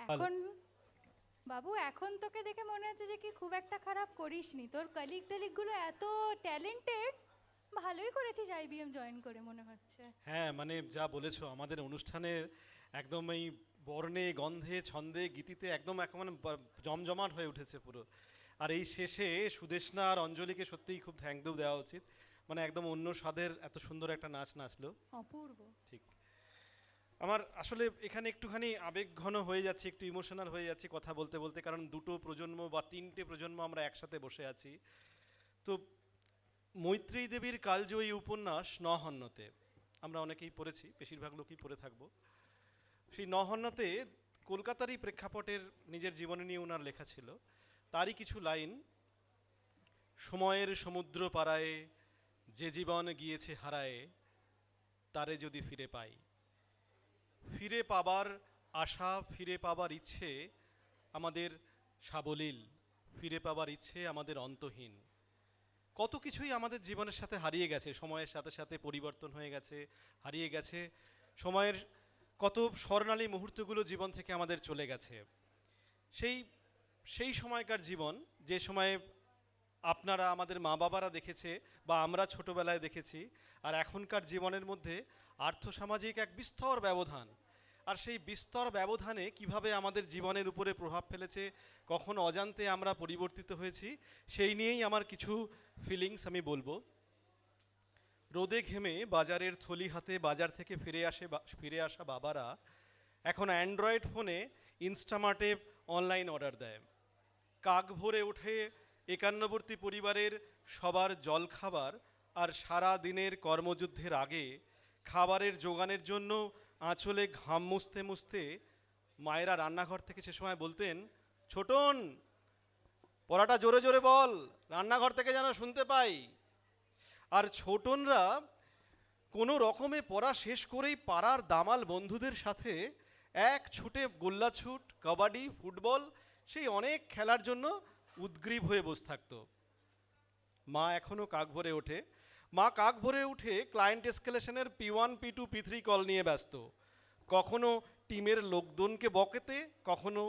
Hello. এখন বাবু, এখন তোকে দেখে মনে হচ্ছে যে কি খুব একটা খারাপ করিসনি। তোর কলিগ এত ট্যালেন্টেড, ভালোই করেছিস আইবিএম জয়েন করে মনে হচ্ছে। হ্যাঁ, মানে যা বলেছো আমাদের অনুষ্ঠানের একদম এই বর্ণে গন্ধে ছন্দে গীতিতে একদম এখন মানে জমজমাট হয়ে উঠেছে পুরো। আর এই শেষে সুদেষ্ণা আর অঞ্জলিকে সত্যিই খুব থ্যাংক ইউ দেওয়া উচিত। মানে একদম অন্য স্বাদের এত সুন্দর একটা নাচ নাচলো। অপূর্ব। ঠিক। আমার আসলে এখানে একটুখানি আবেগঘন হয়ে যাচ্ছে, একটু ইমোশনাল হয়ে যাচ্ছে কথা বলতে বলতে, কারণ দুটো প্রজন্ম বা তিনটে প্রজন্ম আমরা একসাথে বসে আছি। তো মৈত্রেয়ী দেবীর কালজয়ী উপন্যাস নহন্যতে আমরা অনেকেই পড়েছি, বেশিরভাগ লোকই পড়ে থাকবো। সেই নহন্যতে কলকাতারই প্রেক্ষাপটের নিজের জীবনী নিয়ে ওনার লেখা ছিল। তারই কিছু লাইন: সময়ের সমুদ্র পাড়ায় যে জীবন গিয়েছে হারায়ে, তারে যদি ফিরে পাই, ফিরে পাবার আশা, ফিরে পাবার ইচ্ছে আমাদের সাবলীল, ফিরে পাবার ইচ্ছে আমাদের অন্তহীন। কত কিছুই আমাদের জীবনের সাথে হারিয়ে গেছে, সময়ের সাথে সাথে পরিবর্তন হয়ে গেছে, হারিয়ে গেছে। সময়ের কত স্বর্ণালী মুহূর্তগুলো জীবন থেকে আমাদের চলে গেছে। সেই সেই সময়কার জীবন, যে সময়ে আপনারা আমাদের মা বাবারা দেখেছে বা আমরা ছোটবেলায় দেখেছি, আর এখনকার জীবনের মধ্যে আর্থসামাজিক এক বিস্তর ব্যবধান। আর সেই বিস্তর ব্যবধানে কিভাবে আমাদের জীবনের উপরে প্রভাব ফেলেছে, কখন অজান্তে আমরা পরিবর্তিত হয়েছি, সেই নিয়েই আমার কিছু ফিলিংস আমি বলবো। রোদে ঘেমে বাজারের থলি হাতে বাজার থেকে ফিরে আসা বাবারা এখন অ্যান্ড্রয়েড ফোনে ইনস্টামার্টে অনলাইন অর্ডার দেয়। কাক ভরে ওঠে একান্নবর্তী পরিবারের সবার জলখাবার, আর সারা দিনের কর্মযুদ্ধের আগে খাবারের জোগানের জন্য আঁচলে ঘাম মুছতে মুছতে মায়েরা রান্নাঘর থেকে সে সময় বলতেন, ছোটন, পড়াটা জোরে জোরে বল, রান্নাঘর থেকে যেন শুনতে পাই। আর ছোটনরা কোনো রকমে পড়া শেষ করেই পাড়ার দামাল বন্ধুদের সাথে এক ছুটে গোল্লাছুট, কাবাডি, ফুটবল, সেই অনেক খেলার জন্য উদগ্রীব হয়ে বসে থাকতো। মা এখনও কাক ভরে ওঠে। মা কাক ভরে উঠে client এসকেলেশনের P1 P2 P3 call নিয়ে ব্যস্ত। কখনো টিমের লোকজনকে বকেতে, কখনো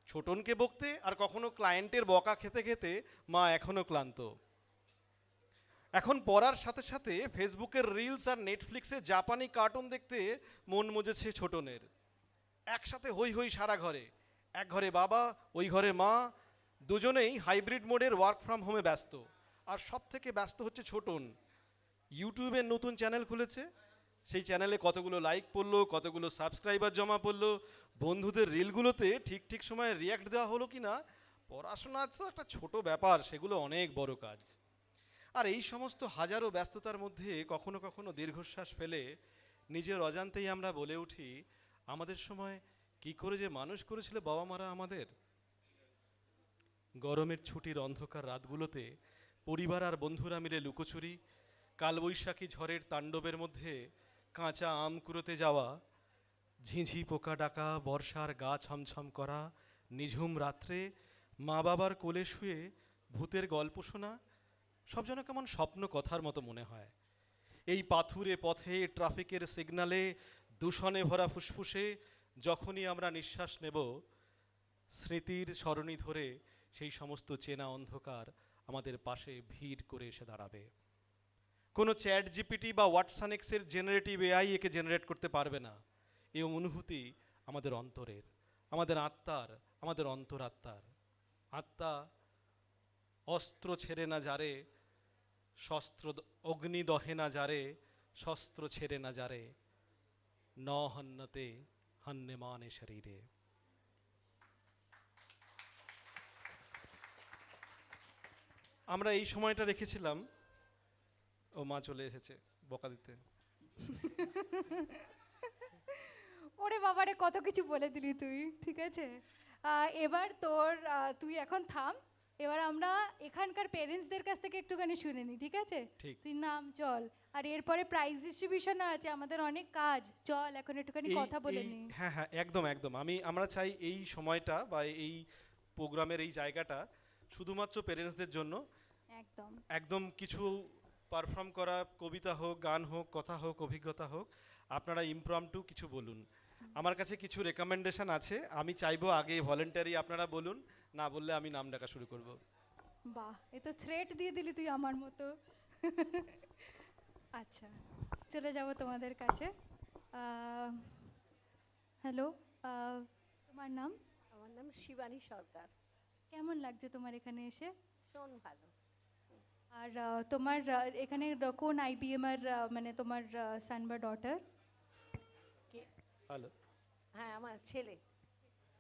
ছোটনকে বকতে, আর কখনো ক্লায়েন্টের বকা খেতে খেতে মা এখনও ক্লান্ত। এখন পড়ার সাথে সাথে ফেসবুকের রিলস আর নেটফ্লিক্সে জাপানি কার্টুন দেখতে মন মজেছে ছোটনের। একসাথে হই হই সারা ঘরে, এক ঘরে বাবা, ওই ঘরে মা, দুজনেই হাইব্রিড মোডের ওয়ার্ক ফ্রম হোমে ব্যস্ত। আর সব থেকে ব্যস্ত হচ্ছে ছোটন। ইউটিউবের নতুন চ্যানেল খুলেছে, সেই চ্যানেলে কতগুলো লাইক পড়লো, কতগুলো সাবস্ক্রাইবার জমা পড়লো, বন্ধুদের রিলগুলোতে ঠিক ঠিক সময়ে রিয়াক্ট দেওয়া হলো কি না। পড়াশোনা তো একটা ছোট ব্যাপার, সেগুলো অনেক বড় কাজ। আর এই সমস্ত হাজারো ব্যস্ততার মধ্যে কখনো কখনো দীর্ঘশ্বাস ফেলে নিজের অজান্তেই আমরা বলে উঠি, আমাদের সময় কি করে যে মানুষ করেছিল বাবা মারা আমাদের। গরমের ছুটির অন্ধকার রাতগুলোতে পরিবার আর বন্ধুরা মিলে লুকোচুরি, কালবৈশাখী ঝড়ের তাণ্ডবের মধ্যে কাঁচা আম কুড়োতে যাওয়া, ঝিঁঝি পোকা ডাকা, বর্ষার গা ছমছম করা নিঝুম রাত্রে মা বাবার কোলে শুয়ে ভূতের গল্প শোনা, সব যেন কেমন স্বপ্ন কথার মতো মনে হয়। এই পাথুরে পথে, ট্রাফিকের সিগনালে, দূষণে ভরা ফুসফুসে যখনই আমরা নিঃশ্বাস নেব, স্মৃতির সরণি ধরে সেই সমস্ত চেনা অন্ধকার আমাদের পাশে ভিড় করে এসে দাঁড়াবে। কোনো চ্যাট জিপিটি বা হোয়াটসঅ্যাপের জেনারেটিভ এআই একে জেনারেট করতে পারবে না। এই অনুভূতি আমাদের অন্তরের, আমাদের আত্মার, আমাদের অন্তরাত্মার। আত্মা অস্ত্র ছেড়ে না যারে, শস্ত্র অগ্নি দহে না যারে, শস্ত্র ছেড়ে না যারে, ন হন্যতে হন্যমানে শরীরে। আমরা এই সময়টা রেখেছিলাম। ও মা চলে এসেছে বকা দিতে। ওরে বাবারে, কত কিছু বলে দিলি তুই, ঠিক আছে। এবার তোর তুই এখন থাম। এবার আমরা এখানকার পেরেন্টসদের কাছ থেকে একটুখানি শুনে নিই, ঠিক আছে। ঠিক। তুই নাম, চল। আর এরপরে প্রাইজ ডিস্ট্রিবিউশন আছে, আমাদের অনেক কাজ। চল এখন একটুখানি এই কথা বলে এই নিই। হ্যাঁ হ্যাঁ, একদম একদম। আমরা চাই এই সময়টা বা এই প্রোগ্রামের এই জায়গাটা শুধুমাত্র পেরেন্টসদের জন্য। একদম। একদম কিছু পারফর্ম করা, কবিতা হোক, গান হোক, কথা হোক, অভিজ্ঞতা হোক, আপনারা ইমপ্রম্পটু কিছু বলুন। আমার কাছে কিছু রেকমেন্ডেশন আছে, আমি চাইবো আগে ভলেন্টারি আপনারা বলুন, না বললে আমি নাম ডাকা শুরু করব। বাহ, এ তো থ্রেট দিয়ে দিলি তুই আমার মতো। আচ্ছা, চলে যাব তোমাদের কাছে। হ্যালো, তোমার নাম? আমার নাম শিবানী সরকার। কেমন লাগছে তোমার এখানে এসে? ভীষণ ভালো। আর তোমার এখানে কোন আইবিএম আর মানে তোমার সান বা ডটার? কে? হ্যালো। হ্যাঁ, আমার ছেলে।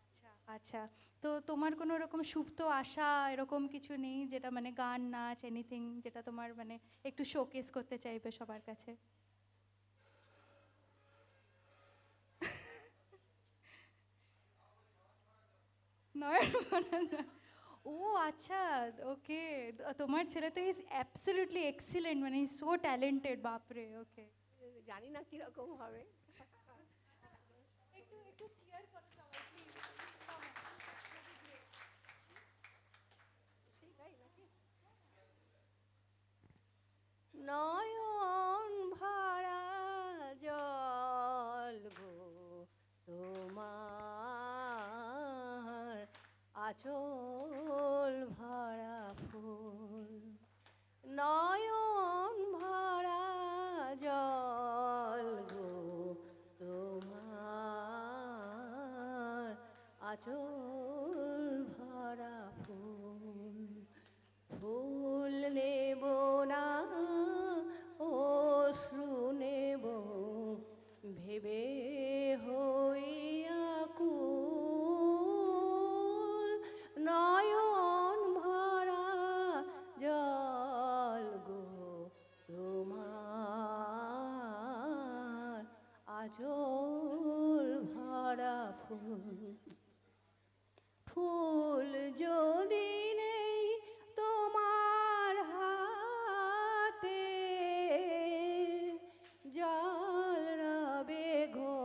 আচ্ছা আচ্ছা, তো তোমার কোনো রকম সুপ্ত আশা এরকম কিছু নেই, যেটা মানে গান নাচ এনিথিং, যেটা তোমার মানে একটু শোকেস করতে চাইবে সবার কাছে? নয়, ও আচ্ছা, ওকে। তোমার ছেলে তো ইজ অ্যাবসলিউটলি এক্সিলেন্ট, মানে ইজ সো ট্যালেন্টেড, বাপরে। ওকে, জানি না কিরকম হবে। একটু একটু চিয়ার করো সবাই প্লিজ। সেটাই নাকি? নয়ন ভরা জল গো তোমার, আঁচল ভরা ফুল। নয়ন ভরা জল গো তোমার, আঁচল ভরা ফুল। ফুল নেব না, অশ্রু নেব, ভেবে হইয়া কুল। নয়ন ভরা জল গো তোমার, আঁচল ভরা ফুল। ফুল যদি নেই তোমার হাতে, জল রবে গো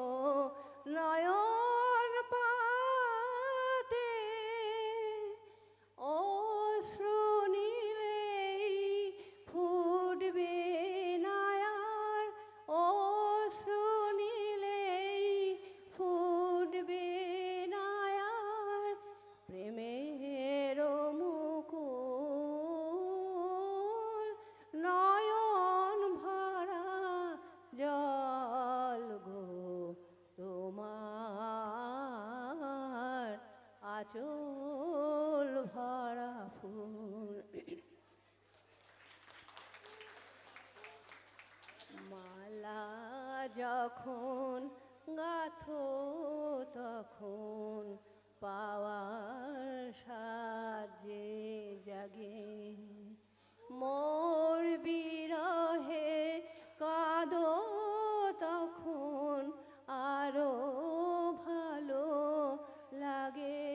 নয়ন পাতে। অশ্রু নিলেই ফুটবে না আর, অশ্রু নিলেই ফুটবে না আর, প্রেমের মুকুল। নয়ন ভরা জল গো তোমার, আঁচল ভরা ফুল। মালা যখন গাথো তখন পাওয়ার সাজে জাগে, মোর বিরহে কাঁদো তখন আরো ভালো লাগে,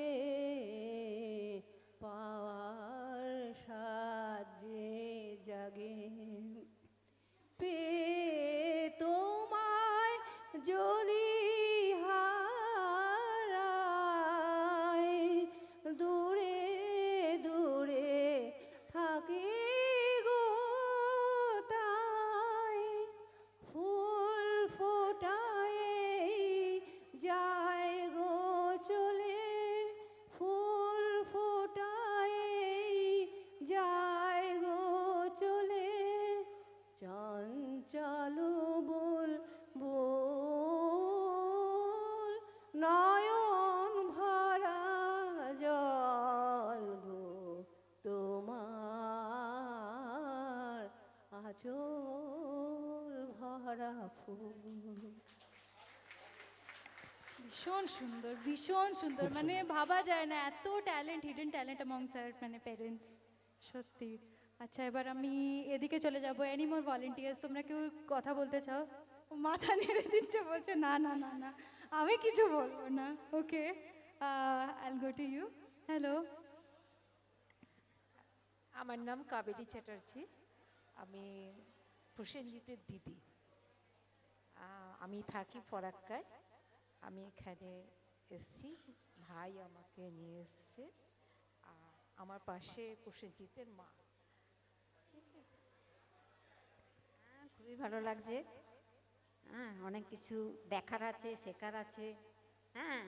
পাওয়ার সাজে জাগে। পেয়ে তোমায় যদি হারাই, দূরে দূরে থাকি গো তাই। ফুল ফোটায় যায় গো চলে, ফুল ফোটায় যায় গো চলে, চঞ্চল বুল বুল। নয়ন ভরা জল গো তোমার, আঁচল ভরা ফুল। ভীষণ সুন্দর, ভীষণ সুন্দর, মানে ভাবা যায় না এত talent, hidden talent among sir মানে প্যারেন্টস, সত্যি। আচ্ছা, এবার আমি এদিকে চলে যাব। এনি মোর ভলেন্টিয়ার্স, তোমরা কেউ কথা বলতে চাও? ও মাথা নেড়ে দিচ্ছে, বলছে না না না না, আমি কিছু বলবো না। ওকে, আইল গো টু ইউ। হ্যালো, আমার নাম কাবেরী চ্যাটার্জি। আমি প্রসেনজিতের দিদি। আমি থাকি ফরাক্কায়। আমি এখানে এসছি, ভাই আমাকে নিয়ে এসছে। আমার পাশে প্রসেনজিতের মা। ঠিক আছে, খুবই ভালো লাগছে। হ্যাঁ, অনেক অনেক কিছু দেখার আছে, শেখার আছে। হ্যাঁ,